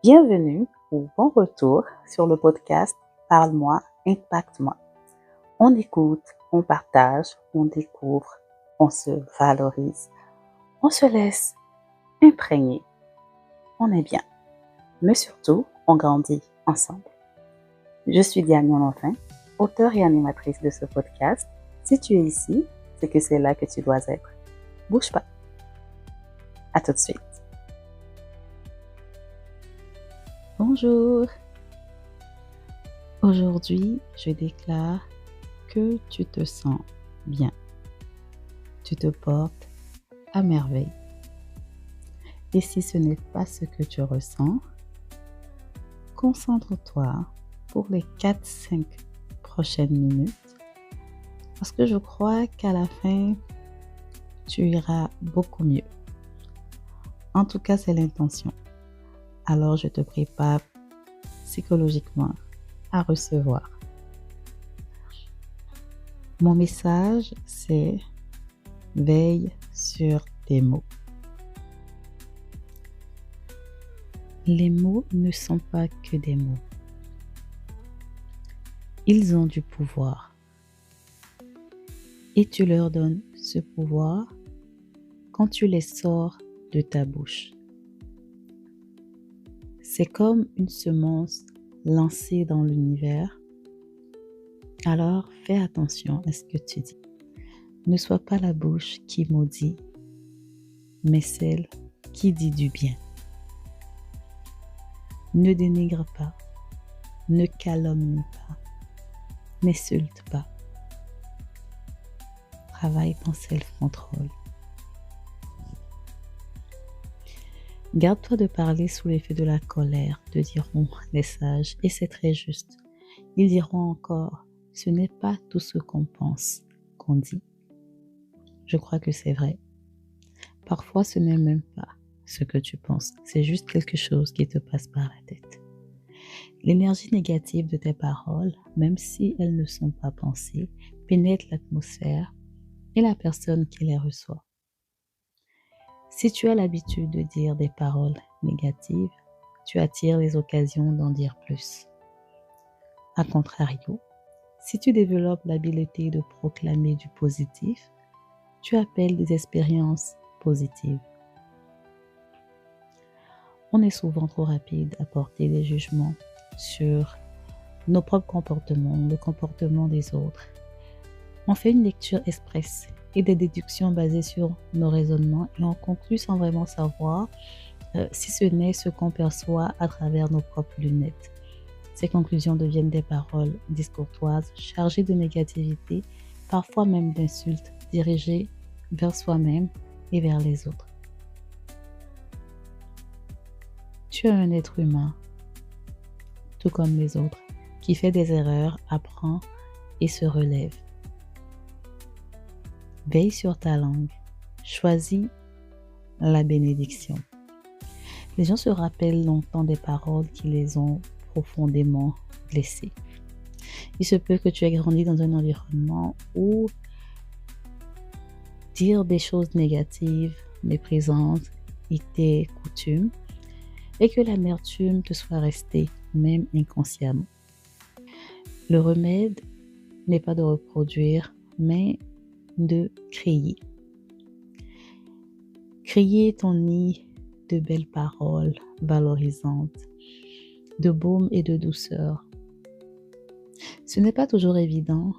Bienvenue ou bon retour sur le podcast Parle-moi, impacte-moi. On écoute, on partage, on découvre, on se valorise, on se laisse imprégner. On est bien, mais surtout, on grandit ensemble. Je suis Diane Monenfin, auteure et animatrice de ce podcast. Si tu es ici, c'est que c'est là que tu dois être. Bouge pas. À tout de suite. Bonjour. Aujourd'hui, je déclare que tu te sens bien. Tu te portes à merveille. Et si ce n'est pas ce que tu ressens, concentre-toi pour les 4-5 prochaines minutes parce que je crois qu'à la fin, tu iras beaucoup mieux. En tout cas, c'est l'intention. Alors, je te prépare psychologiquement à recevoir. Mon message, c'est veille sur tes mots. Les mots ne sont pas que des mots. Ils ont du pouvoir. Et tu leur donnes ce pouvoir quand tu les sors de ta bouche. C'est comme une semence lancée dans l'univers. Alors, fais attention à ce que tu dis. Ne sois pas la bouche qui maudit, mais celle qui dit du bien. Ne dénigre pas, ne calomnie pas, n'insulte pas. Travaille ton self-control. Garde-toi de parler sous l'effet de la colère, te diront les sages, et c'est très juste. Ils diront encore, ce n'est pas tout ce qu'on pense, qu'on dit. Je crois que c'est vrai. Parfois, ce n'est même pas ce que tu penses, c'est juste quelque chose qui te passe par la tête. L'énergie négative de tes paroles, même si elles ne sont pas pensées, pénètre l'atmosphère et la personne qui les reçoit. Si tu as l'habitude de dire des paroles négatives, tu attires les occasions d'en dire plus. A contrario, si tu développes l'habileté de proclamer du positif, tu appelles des expériences positives. On est souvent trop rapide à porter des jugements sur nos propres comportements, le comportement des autres. On fait une lecture express et des déductions basées sur nos raisonnements et on conclut sans vraiment savoir si ce n'est ce qu'on perçoit à travers nos propres lunettes. Ces conclusions deviennent des paroles discourtoises, chargées de négativité, parfois même d'insultes dirigées vers soi-même et vers les autres. Tu es un être humain, tout comme les autres, qui fait des erreurs, apprend et se relève. Veille sur ta langue, choisis la bénédiction. Les gens se rappellent longtemps des paroles qui les ont profondément blessés. Il se peut que tu aies grandi dans un environnement où dire des choses négatives, méprisantes était coutume et que l'amertume te soit restée, même inconsciemment. Le remède n'est pas de reproduire, mais de crier. Crier ton nid de belles paroles valorisantes, de baume et de douceur. Ce n'est pas toujours évident,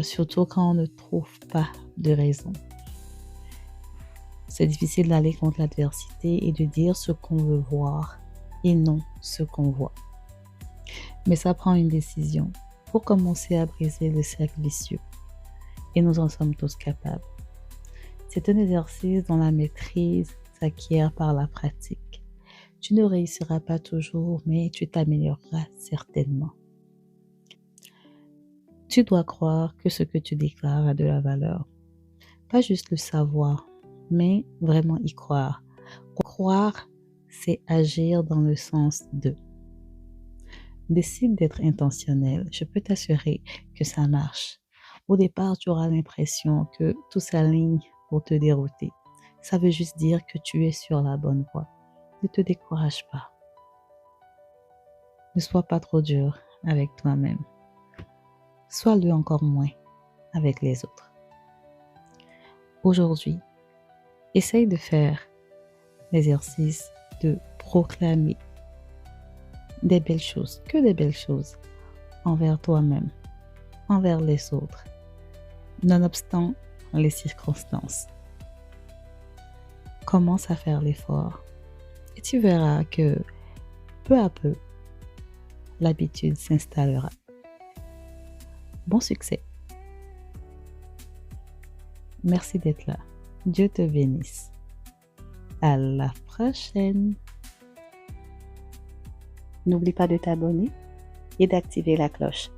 surtout quand on ne trouve pas de raison. C'est difficile d'aller contre l'adversité et de dire ce qu'on veut voir et non ce qu'on voit. Mais ça prend une décision pour commencer à briser le cercle vicieux. Et nous en sommes tous capables. C'est un exercice dont la maîtrise s'acquiert par la pratique. Tu ne réussiras pas toujours, mais tu t'amélioreras certainement. Tu dois croire que ce que tu déclares a de la valeur. Pas juste le savoir, mais vraiment y croire. Croire, c'est agir dans le sens de. Décide d'être intentionnel. Je peux t'assurer que ça marche. Au départ, tu auras l'impression que tout s'aligne pour te dérouter. Ça veut juste dire que tu es sur la bonne voie. Ne te décourage pas. Ne sois pas trop dur avec toi-même. Sois-le encore moins avec les autres. Aujourd'hui, essaye de faire l'exercice de proclamer des belles choses, que des belles choses envers toi-même, envers les autres, nonobstant les circonstances. Commence à faire l'effort et tu verras que peu à peu, l'habitude s'installera. Bon succès. Merci d'être là. Dieu te bénisse. À la prochaine. N'oublie pas de t'abonner et d'activer la cloche